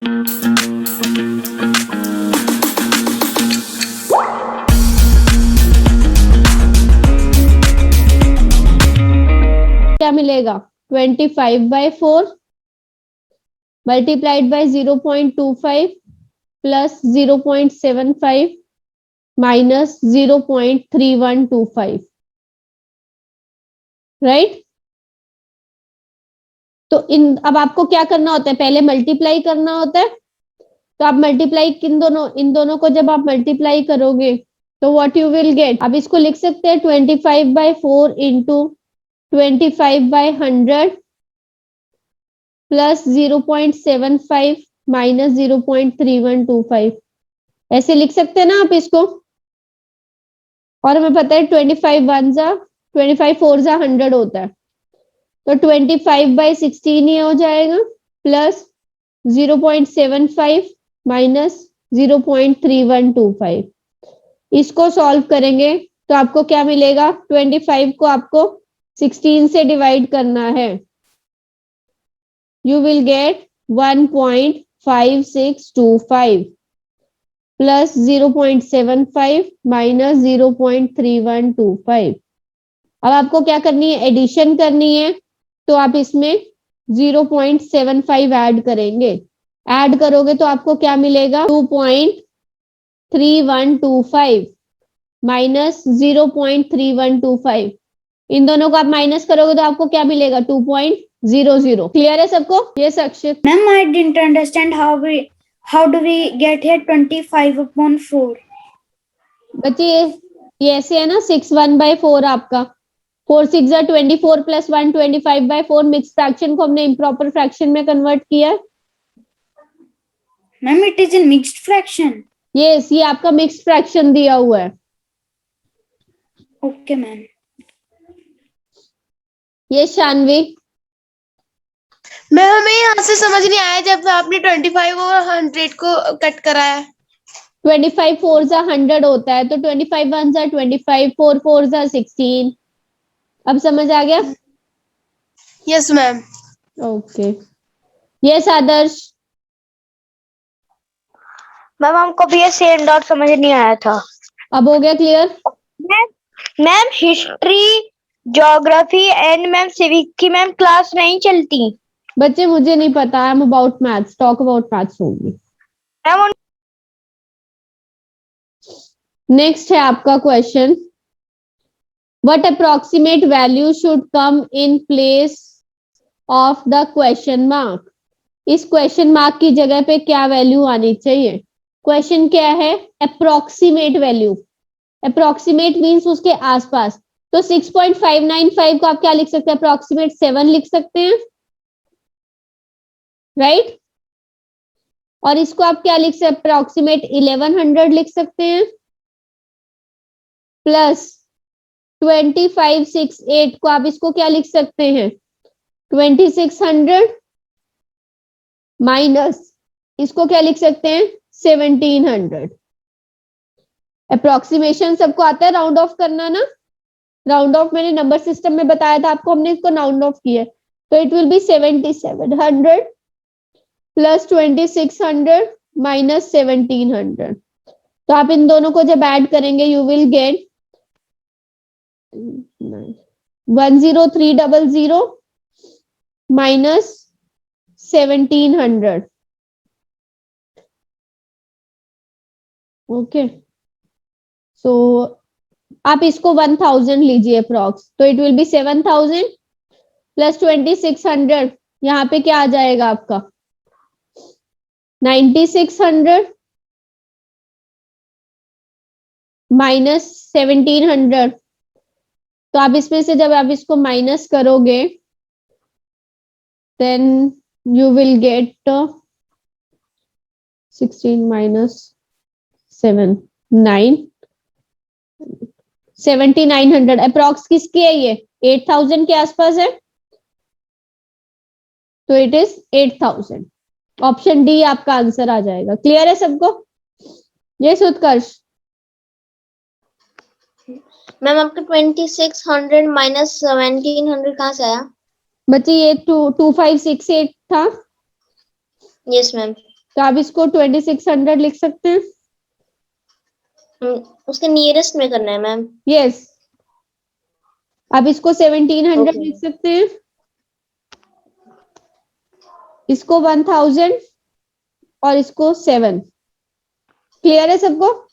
क्या मिलेगा? 25/4 multiplied by 0.25 plus 0.75 minus 0.3125, right. तो अब आपको क्या करना होता है, पहले मल्टीप्लाई करना होता है। तो आप मल्टीप्लाई इन दोनों को जब आप मल्टीप्लाई करोगे तो व्हाट यू विल गेट, अब इसको लिख सकते हैं 25/4 इंटू 25/100 प्लस 0.75 माइनस 0.3125, ऐसे लिख सकते हैं ना आप इसको। और हमें पता है 25/4 होता है, तो 25/16 ये हो जाएगा प्लस 0.75 माइनस 0.3125। इसको सॉल्व करेंगे तो आपको क्या मिलेगा, 25 को आपको 16 से डिवाइड करना है, you will get 1.5625 plus 0.75 minus 0.3125। अब आपको क्या करनी है, एडिशन करनी है, तो आप इसमें 0.75 ऐड करेंगे। ऐड करोगे तो आपको क्या मिलेगा, 2.3125 माइनस 0.3125। इन दोनों को आप माइनस करोगे तो आपको क्या मिलेगा, 2.00। क्लियर है सबको? ये Akshit. Ma'am I didn't understand how do we get here 25/4। बच्चे ये ऐसे है ना, 6/1/4 आपका 4 6 24 प्लस 1 25/4। मिक्स फ्रैक्शन को हमने इम्प्रॉपर फ्रैक्शन में कन्वर्ट किया। Ma'am it is in mixed fraction. Yes, ये आपका मिक्स फ्रैक्शन दिया हुआ है। Okay ma'am. ये शानवी। मैम हमें यहाँ से समझ नहीं आया जब आपने 25 और 100 को कट कराया। 25 4 100 होता है, तो 25 1 25, 4 4 16। अब समझ आ गया? Yes ma'am. ओके। यस आदर्श। मैम हमको भी ये सेम डॉट समझ नहीं आया था। अब हो गया clear? Ma'am history, geography and ma'am civic की मैम क्लास नहीं चलती। बच्चे मुझे नहीं पता, I am about maths, talk about maths होंगी। मैम नेक्स्ट है आपका question, what approximate value should come in place of the question mark. इस क्वेश्चन मार्क की जगह पे क्या वैल्यू आनी चाहिए? क्वेश्चन क्या है, अप्रोक्सीमेट वैल्यू। अप्रोक्सीमेट मीन्स उसके आसपास। तो 6.595 को आप क्या लिख सकते हैं, अप्रोक्सीमेट 7 लिख सकते हैं, राइट। और इसको आप क्या लिख सकते हैं, अप्रोक्सीमेट 1100 लिख सकते हैं, प्लस 2568 को आप इसको क्या लिख सकते हैं, 2600 माइनस इसको क्या लिख सकते हैं, 1700। अप्रोक्सीमेशन सबको आता है राउंड ऑफ करना ना, राउंड ऑफ मैंने नंबर सिस्टम में बताया था आपको, हमने इसको राउंड ऑफ किया। तो it will be 7700 plus 2600 minus 1700। तो आप इन दोनों को जब ऐड करेंगे you will get 10300 minus 1700। Okay, so आप इसको 1000 लीजिए अप्रॉक्स, तो इट विल बी 7000 प्लस 2600, यहाँ पे क्या आ जाएगा आपका 9600 माइनस 1700। तो आप इसमें से जब आप इसको माइनस करोगे then you will get 16 minus 7 9 7900। Approx किसकी है ये, 8000 के आसपास है, तो इट इज 8000। ऑप्शन डी आपका आंसर आ जाएगा। क्लियर है सबको? यस उत्कर्ष। मैम आपका 2600 माइनस 1700 कहाँ से आया? बच्चे ये 2568 था। Yes ma'am. तो आप इसको 2600 लिख सकते हैं. उसके नियरेस्ट में करना है मैम. यस. अब इसको 1700 Okay. लिख सकते हैं. इसको 1000 और इसको 7. क्लियर है सबको?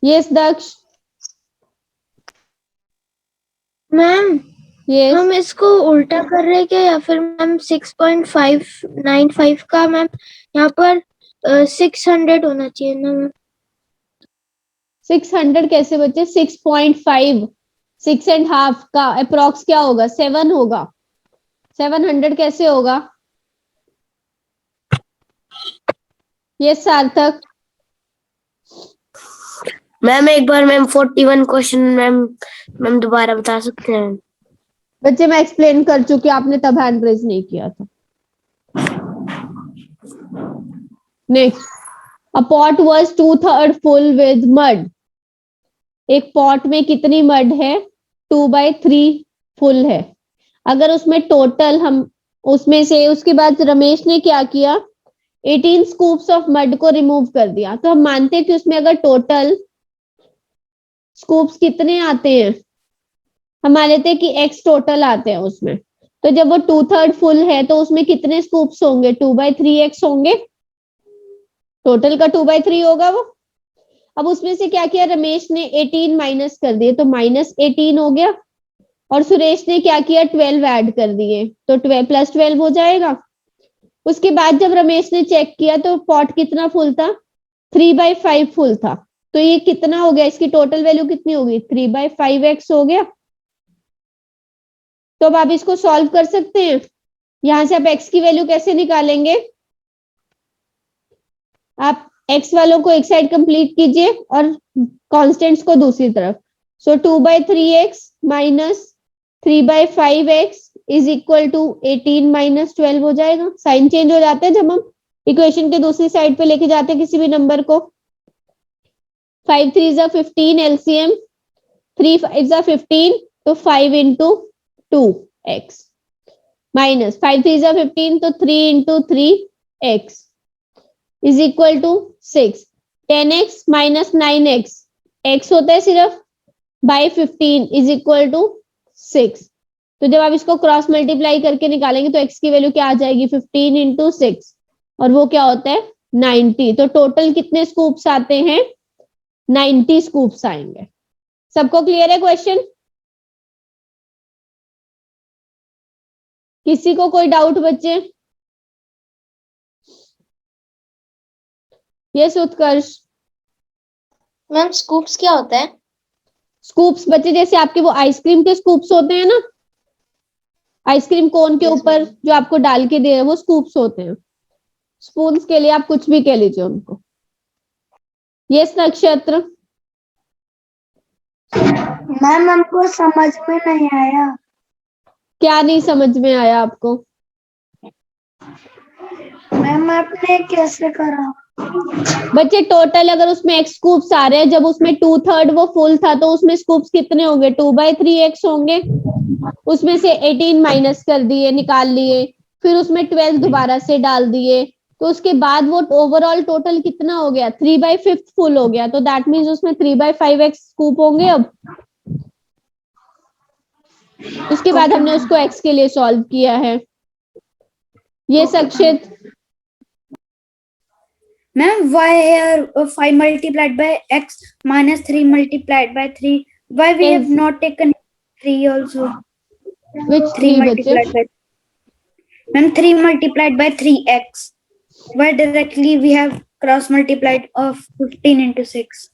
यस दक्ष. Ma'am yes. हम इसको उल्टा कर रहे हैं क्या, या फिर मैम 6.595 का मैम यहाँ पर 600 होना चाहिए ना मैम? 600 कैसे बचे? 6.5 6.5 का अप्रोक्स क्या होगा? 7 होगा. 700 कैसे होगा? ये सार्थक. मैम एक बार मैम 41 क्वेश्चन मैम दोबारा बता सकते हैं? बच्चे मैं एक्सप्लेन कर चुकी, आपने तब हैंड रेज नहीं किया था. Next. A pot was 2/3 full with mud. एक पॉट में कितनी मड है? 2/3 फुल है. अगर उसमें टोटल हम उसमें से उसके बाद रमेश ने क्या किया? 18 स्कूप्स ऑफ मड को रिमूव कर दिया. तो हम मानते हैं कि उसमें अगर टोटल स्कूप्स कितने आते हैं, हम मान लेते हैं कि x टोटल आते हैं उसमें. तो जब वो 2/3 फुल है तो उसमें कितने स्कूप्स होंगे? 2/3x होंगे. टोटल का 2/3 होगा वो. अब उसमें से क्या किया रमेश ने? 18 माइनस कर दिए, तो -18 हो गया. और सुरेश ने क्या किया? 12 ऐड कर दिए, तो 12 + 12 हो जाएगा. उसके बाद जब रमेश ने चेक किया तो पॉट कितना फुल था? 3/5 फुल था. तो ये कितना हो गया? इसकी टोटल वैल्यू कितनी होगी? 3/5x हो गया. तो अब आप इसको सॉल्व कर सकते हैं. यहां से आप x की वैल्यू कैसे निकालेंगे? आप x वालों को एक साइड कंप्लीट कीजिए और कांस्टेंट्स को दूसरी तरफ. So 2/3x minus 3/5x is equal to 18 - 12 हो जाएगा. साइन चेंज हो जाता है जब हम इक्वेशन के दूसरी साइड पे लेके जाते हैं किसी भी नंबर को. 5 3 = 15 एलसीएम. 3 5 = 15, तो 5 × 2x माइनस 5 3 = 15, तो 3 × 3x is equal to 6. 10x - 9x x होता है सिर्फ बाय 15 इज इक्वल टू 6. तो जब आप इसको क्रॉस मल्टीप्लाई करके निकालेंगे तो x की वैल्यू क्या आ जाएगी? 15 × 6, और वो क्या होता है? 90. तो टोटल कितने स्कूप्स आते हैं? 90 स्कूप्स आएंगे. सबको क्लियर है क्वेश्चन? किसी को कोई डाउट बच्चे? यस उत्कर्ष. मैम स्कूप्स क्या होता है? स्कूप्स बच्चे जैसे आपके वो आइसक्रीम के स्कूप्स होते हैं ना, आइसक्रीम कोन के Yes, ऊपर ma'am. जो आपको डाल के दे रहे हैं वो स्कूप्स होते हैं. स्पून्स के लिए आप कुछ भी कह लीजिए उनको. यस नक्षत्र. मैम हमको समझ में नहीं आया. क्या नहीं समझ में आया आपको? मैम आपने कैसे करा? बच्चे टोटल अगर उसमें x स्कूप्स आ रहे हैं, जब उसमें 2/3 वो फुल था तो उसमें स्कूप्स कितने होंगे? 2/3x होंगे. उसमें से 18 माइनस कर दिए, निकाल लिए, फिर उसमें 12 दोबारा से डाल दिए, तो उसके बाद वो ओवरऑल टोटल कितना हो गया? 3/5 फुल हो गया. तो दैट मीन्स उसमें 3/5x स्कूप होंगे. अब उसके बाद हमने उसको x के लिए सॉल्व किया है. ये Sakshit. Ma'am why here 5 multiplied by x minus 3 multiplied by 3? Why we have Is- not taken 3 also? Which 3 3 multiplied बच्चे? by Ma'am 3 multiplied by 3x. Why directly we have cross multiplied of 15 into 6?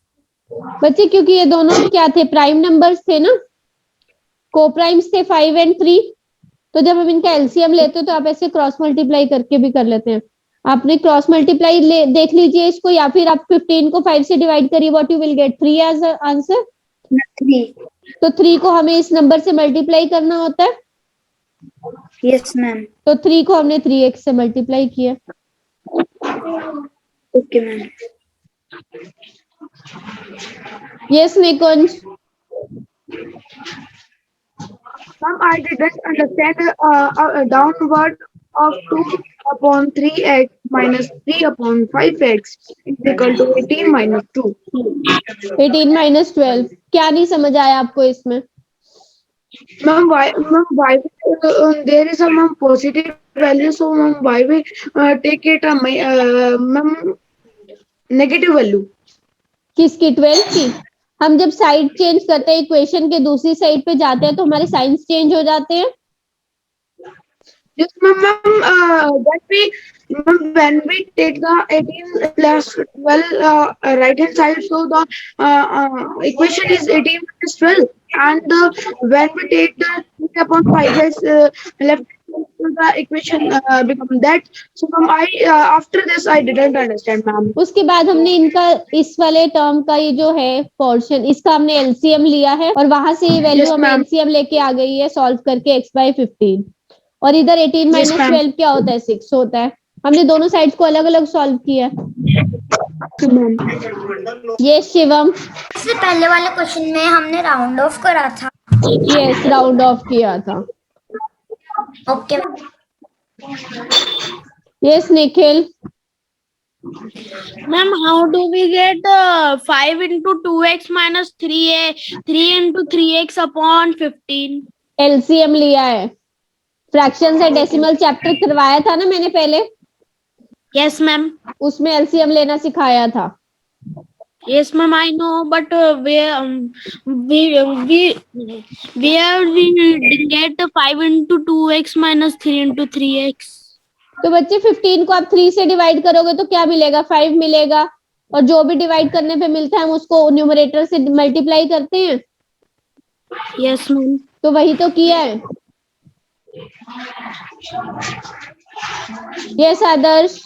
बच्चे क्योंकि ये दोनों क्या थे? Prime numbers थे ना, को प्राइम्स थे 5 और 3. तो जब हम इनका एलसीएम लेते हैं तो आप ऐसे क्रॉस मल्टीप्लाई करके भी कर लेते हैं. आपने क्रॉस मल्टीप्लाई देख लीजिए इसको, या फिर आप 15 को 5 से डिवाइड करिए. What you will get? 3 as answer. 3. तो 3 को हमें इस नंबर से मल्टीप्लाई करना होता है. Yes ma'am. तो 3 को हमने 3x से मल्टीप्लाई किया. Okay ma'am. Yes Nikunj. Ma'am, I didn't understand downward of 2 upon 3x minus 3 upon 5x is equal to 18 minus 2. 18 minus 12 क्या नहीं समझ आया आपको इसमें? Ma'am, why there is a ma'am positive value, so ma'am, why we take it ma'am negative value? किसकी? 12 की? हम जब साइड चेंज करते हैं इक्वेशन के दूसरी साइड पे जाते हैं तो हमारे साइंस चेंज हो जाते हैं. Yes, ma'am, when we take the 18 plus 12 right hand side, so the equation is 18 plus 12, and when we take the 3 upon 5x left, so the equation become that. So ma'am, after this I didn't understand, ma'am. उसके बाद हमने इनका इस वाले term का ये जो है पोर्शन, इसका हमने एलसीएम लिया है और वहां से ये वैल्यू Yes, हमें ma'am. एलसीएम लेके आ गई है सॉल्व करके x/15. और इधर 18 Yes, माइनस ma'am. 12 क्या होता है? 6 होता है. हमने दोनों साइड्स को अलग अलग सॉल्व किया. Okay, ma'am. ये शिवम. इससे पहले वाले क्वेश्चन में हमने राउंड ऑफ करा था. यस, राउंड ऑफ किया था. Okay. Yes Nikhil. Ma'am, how do we get 5 into 2x minus 3 into 3x upon 15? LCM लिया है. फ्रैक्शन से डेसिमल चैप्टर करवाया था ना मैंने पहले, Yes, ma'am. उसमें एलसीएम लेना सिखाया था. Yes, ma'am, I know, but where we get 5 into 2x minus 3 into 3x. तो बच्चे 15 को आप 3 से डिवाइड करोगे तो क्या मिलेगा? 5 मिलेगा. और जो भी डिवाइड करने पे मिलता है हम उसको न्यूमरेटर से मल्टीप्लाई करते हैं. Yes, ma'am. तो वही तो किया है. यस आदर्श.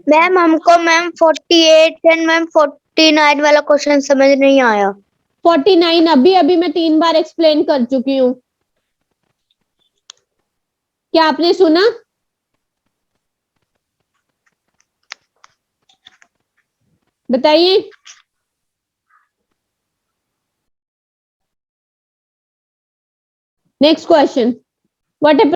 मैम हमको मैम 48 एंड मैम 49 वाला क्वेश्चन समझ नहीं आया. 49 अभी मैं 3 बार एक्सप्लेन कर चुकी हूँ. क्या आपने सुना? बताइए. Next question. व्हाट है?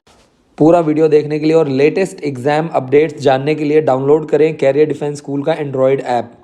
पूरा वीडियो देखने के लिए और लेटेस्ट एग्जाम अपडेट्स जानने के लिए डाउनलोड करें कैरियर डिफेंस स्कूल का एंड्रॉयड ऐप.